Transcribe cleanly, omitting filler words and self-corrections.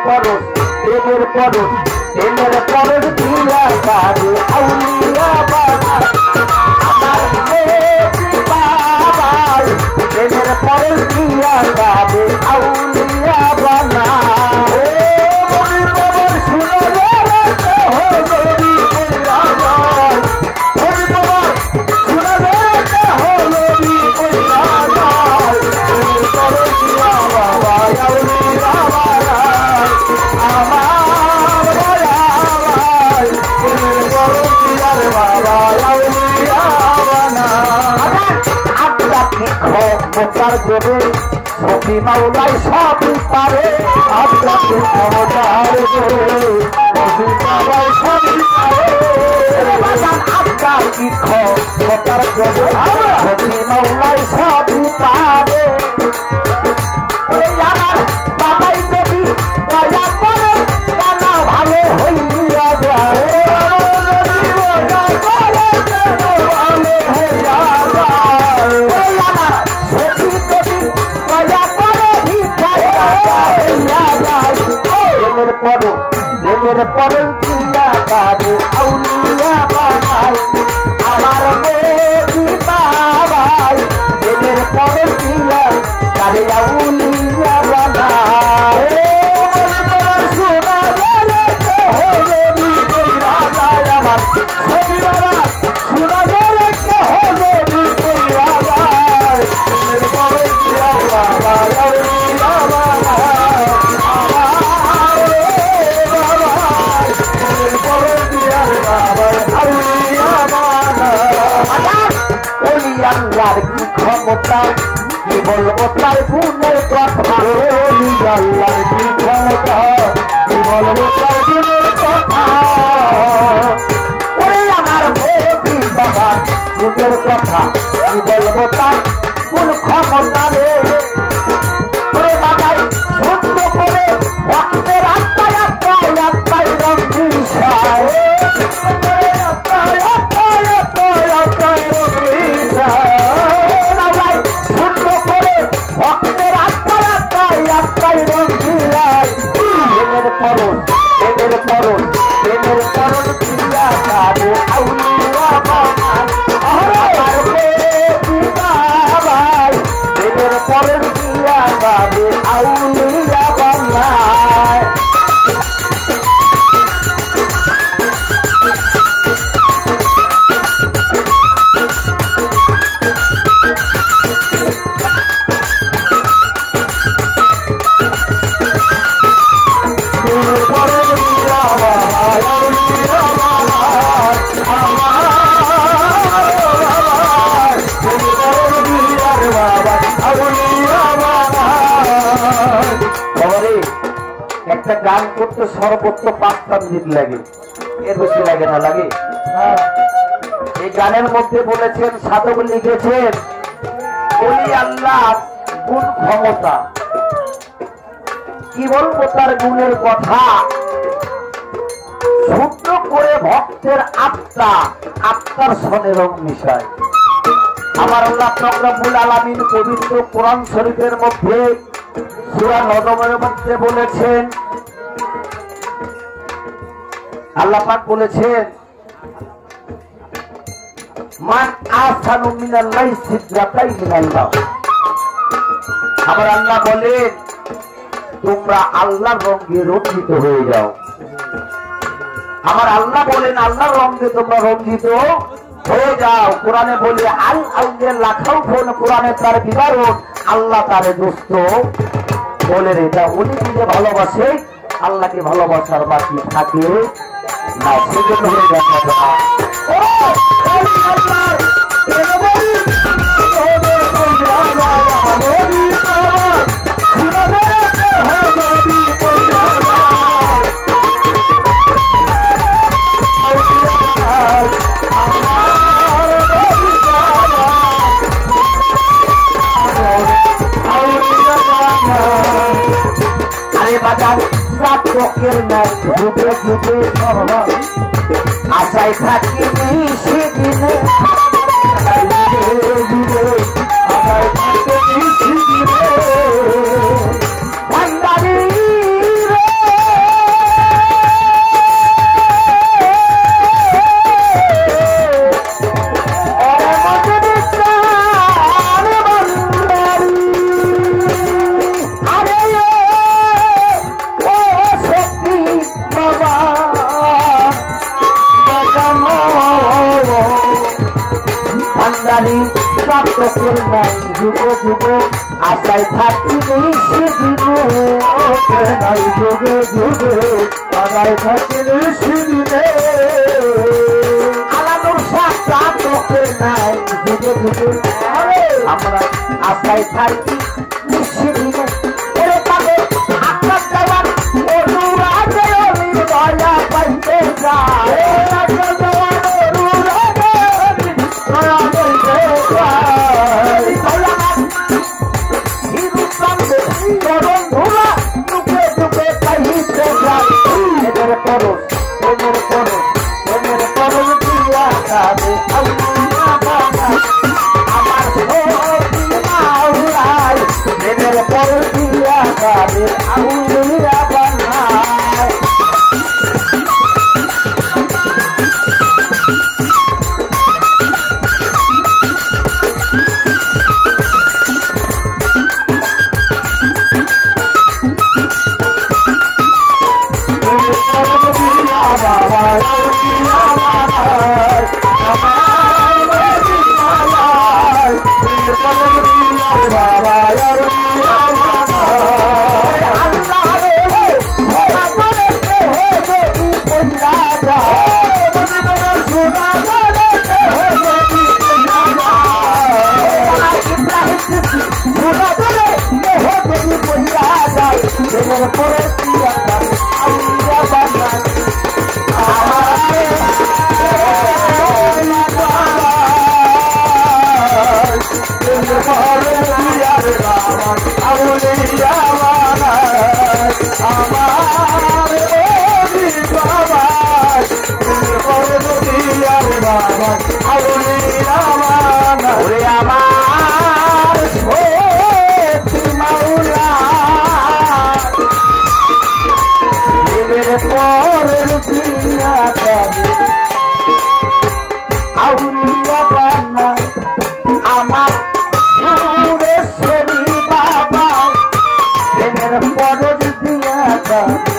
পরশ প্রেমের পরশ প্রেমের পরশ দিয়া কাঁদে আউলিয়া বাবা আমার বাবাই প্রেমের পরশ দিয়া কাঁদে আউলিয়া বাবা সবই মাওলাই সবই পারে আপনাকে ক্ষমতার সবই মাওলাই সবই পারে আপনার কি ক্ষমতার সবই মাওলাই সবই পারে আমার বাবাই যদি দয়া করে জানা ভালো হইয়া যায় প্রেমের পরশ দিয়া কাঁদে আউলিয়া বাবাই আমার বাবাই প্রেমের পরশ দিয়া কাঁদে আউলিয়া বাবাই আল্লাহর কি ক্ষমতা কি বলবো তার গুণের কথা আল্লাহর কি ক্ষমতা কি বলবো তার গুণের কথা ওরে আমার মোদি বাবা গুণের কথা কি বলবো তার কোন ক্ষমতা রে ওরে বাবাই সত্য করে ভক্তের আত্মায় আত্মায় আত্মায় রঙিন সায় একটা গান করতে সর্বোচ্চ 5টা মিনিট লাগে, এর বেশি লাগে না? লাগে। এই গানের মধ্যে বলেছেন, সাধক লিখেছেন, ওলি আল্লাহ গুণ ক্ষমতা, কি বলবো তার গুণের কথা, শুদ্ধ করে ভক্তের আত্মা, আত্মার সনে রং মিশায়। আমার আল্লাহ রব্বুল আলামিন পবিত্র কোরআন শরীফের মধ্যে সূরা নজমের মধ্যে বলেছেন, আল্লাহ পাক বলেছেন, মান আহসানু মিনাল্লাহি সিদরাতাই মিনাল্লাহ। আমার আল্লাহ বলেন, তোমরা আল্লাহর রঙে রঞ্জিত হয়ে যাও। আমার আল্লাহ বলেন, আল্লাহর রঙে তোমরা রঞ্জিত হয়ে যাও। কোরআনে বলে, আল আউলিয়া লাখাও ফোন, কোরআনে তার বিবরণ, আল্লাহ তার দোস্ত বলেন, এটা উনি নিজে ভালোবাসে, আল্লাহকে ভালোবাসার বাকি থাকে না, সেজন্য হয়ে দেখা যায়। আশায় থাকি সেদিনে, ভান্ডারি রে আশায় থাকি নিশিদিনে নাই যুগে যুগে আশায় থাকি নিশিদিনে আলাদুর সাথে তোকে নাই যুগে যুগে আমরা আশায় থাকি নিশিদিনে ওরে পাবে আকাশ দেওয়ার অনুরাগে আমি দয়া পাইতে যাই আকাশ দেওয়ার অনুরাগে আমি দয়া পাইতে যাই চরণ ধুলা চুপে চুপে পাইতে যাই এদের পরশ এদের পরশ এদের পরশ দিয়া যাবে আমার মাওলাই এদের পরশ দিয়া যাবে আউলিয়া বানায় আমার সুরেশ্বরী বাবা পরশ দিয়া